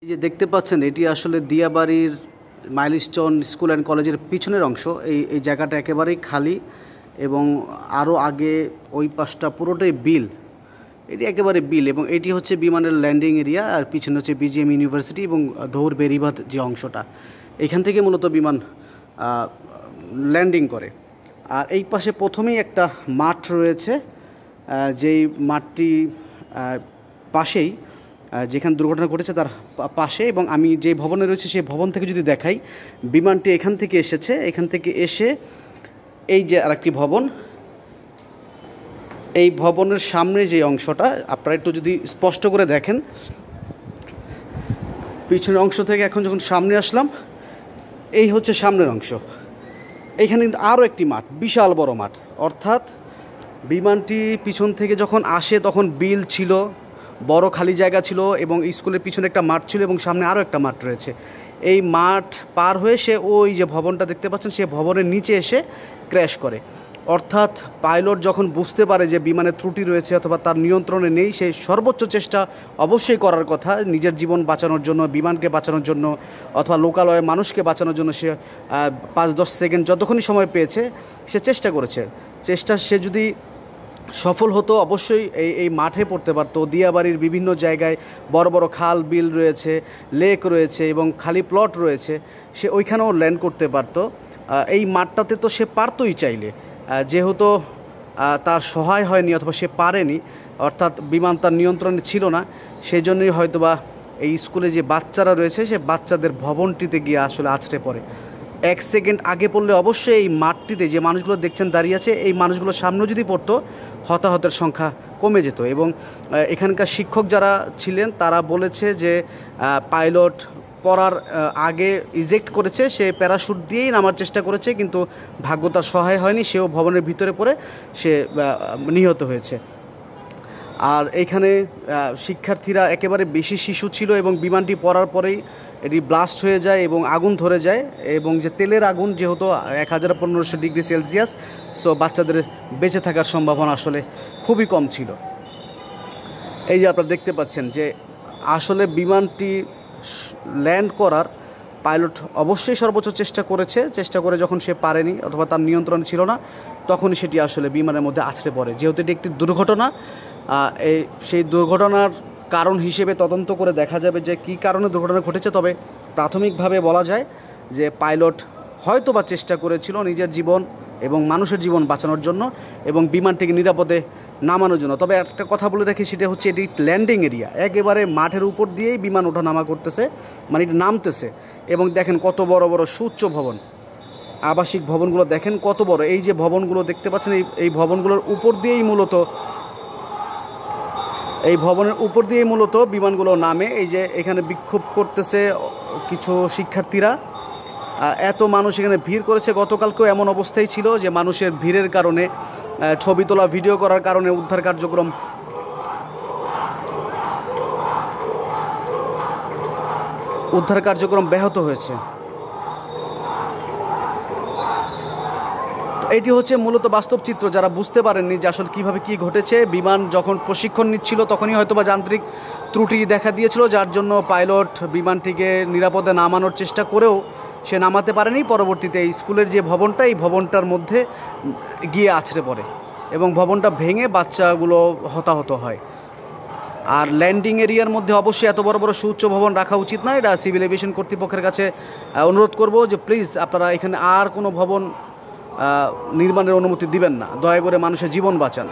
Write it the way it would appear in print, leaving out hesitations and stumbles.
এই যে দেখতে পাচ্ছেন এটি আসলে দিয়াবাড়ির মাইলস্টোন স্কুল অ্যান্ড কলেজের পিছনের অংশ। এই জায়গাটা একেবারেই খালি এবং আরও আগে ওই পাশটা পুরোটাই বিল। এটি একেবারে বিল এবং এটি হচ্ছে বিমানের ল্যান্ডিং এরিয়া, আর পিছনে হচ্ছে বিজিএম ইউনিভার্সিটি এবং ধৌর বেরিবাঁধ যে অংশটা, এখান থেকে মূলত বিমান ল্যান্ডিং করে। আর এই পাশে প্রথমেই একটা মাঠ রয়েছে, যেই মাঠটি পাশেই যেখানে দুর্ঘটনা ঘটেছে তার পাশে, এবং আমি যে ভবনে রয়েছে সেই ভবন থেকে যদি দেখাই, বিমানটি এখান থেকে এসেছে, এখান থেকে এসে এই যে আরেকটি ভবন, এই ভবনের সামনে যে অংশটা আপনারা একটু যদি স্পষ্ট করে দেখেন, পিছনের অংশ থেকে এখন যখন সামনে আসলাম, এই হচ্ছে সামনের অংশ। এইখানে কিন্তু আরও একটি মাঠ, বিশাল বড় মাঠ, অর্থাৎ বিমানটি পিছন থেকে যখন আসে তখন বিল ছিল, বড় খালি জায়গা ছিল এবং স্কুলের পিছনে একটা মাঠ ছিল এবং সামনে আরও একটা মাঠ রয়েছে। এই মাঠ পার হয়ে সে ওই যে ভবনটা দেখতে পাচ্ছেন, সে ভবনের নিচে এসে ক্র্যাশ করে। অর্থাৎ পাইলট যখন বুঝতে পারে যে বিমানের ত্রুটি রয়েছে অথবা তার নিয়ন্ত্রণে নেই, সে সর্বোচ্চ চেষ্টা অবশ্যই করার কথা নিজের জীবন বাঁচানোর জন্য, বিমানকে বাঁচানোর জন্য অথবা লোকালয়ে মানুষকে বাঁচানোর জন্য। সে 5-10 সেকেন্ড যতক্ষণই সময় পেয়েছে সে চেষ্টা করেছে। সে যদি সফল হতো অবশ্যই এই মাঠে পড়তে পারতো। দিয়াবাড়ির বিভিন্ন জায়গায় বড় বড় খাল বিল রয়েছে, লেক রয়েছে এবং খালি প্লট রয়েছে, সে ওইখানেও ল্যান্ড করতে পারতো। এই মাঠটাতে তো সে পারতোই চাইলে, যেহেতু তার সহায় হয়নি অথবা সে পারেনি, অর্থাৎ বিমান তার নিয়ন্ত্রণে ছিল না, সেই জন্যই হয়তোবা এই স্কুলে যে বাচ্চারা রয়েছে সে বাচ্চাদের ভবনটিতে গিয়ে আসলে আছড়ে পড়ে। 1 সেকেন্ড আগে পড়লে অবশ্যই এই মাঠটিতে যে মানুষগুলো দেখছেন দাঁড়িয়ে আছে, এই মানুষগুলোর সামনেও যদি পড়তো হতাহতের সংখ্যা কমে যেত। এবং এখানকার শিক্ষক যারা ছিলেন তারা বলেছে যে পাইলট পড়ার আগে ইজেক্ট করেছে, সে প্যারাশুট দিয়েই নামার চেষ্টা করেছে, কিন্তু ভাগ্য তার সহায় হয়নি, সেও ভবনের ভিতরে পড়ে সে নিহত হয়েছে। আর এইখানে শিক্ষার্থীরা একেবারে বেশি শিশু ছিল এবং বিমানটি পড়ার পরেই এটি ব্লাস্ট হয়ে যায় এবং আগুন ধরে যায়, এবং যে তেলের আগুন যেহেতু 1500 ডিগ্রি সেলসিয়াস, সো বাচ্চাদের বেঁচে থাকার সম্ভাবনা আসলে খুবই কম ছিল। এই যে আপনারা দেখতে পাচ্ছেন যে আসলে বিমানটি ল্যান্ড করার পাইলট অবশ্যই সর্বোচ্চ চেষ্টা করে যখন সে পারেনি অথবা তার নিয়ন্ত্রণ ছিল না, তখনই সেটি আসলে বিমানের মধ্যে আছড়ে পড়ে। যেহেতু এটি একটি দুর্ঘটনা, সেই দুর্ঘটনার কারণ হিসেবে তদন্ত করে দেখা যাবে যে কী কারণে দুর্ঘটনা ঘটেছে। তবে প্রাথমিকভাবে বলা যায় যে পাইলট হয়তো বা চেষ্টা করেছিল নিজের জীবন এবং মানুষের জীবন বাঁচানোর জন্য এবং বিমানটিকে নিরাপদে নামানোর জন্য। তবে একটা কথা বলে রাখি, সেটা হচ্ছে এটি ল্যান্ডিং এরিয়া, একেবারে মাঠের উপর দিয়েই বিমান ওঠানামা করতেছে, মানে এটি নামতেছে। এবং দেখেন কত বড় বড় সুউচ্চ ভবন, আবাসিক ভবনগুলো দেখেন কত বড়। এই যে ভবনগুলো দেখতে পাচ্ছেন, এই ভবনগুলোর উপর দিয়েই মূলত বিমানগুলো নামে। এই যে এখানে বিক্ষোভ করতেছে কিছু শিক্ষার্থীরা, এত মানুষ এখানে ভিড় করেছে। গতকালকেও এমন অবস্থাই ছিল যে মানুষের ভিড়ের কারণে, ছবি তোলা ভিডিও করার কারণে উদ্ধার কার্যক্রম ব্যাহত হয়েছে। এটি হচ্ছে মূলত বাস্তব চিত্র। যারা বুঝতে পারেননি যে আসলে কীভাবে কী ঘটেছে, বিমান যখন প্রশিক্ষণ নিচ্ছিল তখনই হয়তো বা যান্ত্রিক ত্রুটি দেখা দিয়েছিল, যার জন্য পাইলট বিমানটিকে নিরাপদে নামানোর চেষ্টা করেও সে নামাতে পারেনি। পরবর্তীতে এই স্কুলের যে ভবনটা, এই ভবনটার মধ্যে গিয়ে আছড়ে পড়ে এবং ভবনটা ভেঙে বাচ্চাগুলো হতাহত হয়। আর ল্যান্ডিং এরিয়ার মধ্যে অবশ্যই এত বড় বড় সুউচ্চ ভবন রাখা উচিত নয়। এটা সিভিল এভিয়েশন কর্তৃপক্ষের কাছে অনুরোধ করব যে প্লিজ আপনারা এখানে আর কোনো ভবন নির্মাণের অনুমতি দিবেন না, দয়া করে মানুষের জীবন বাঁচান।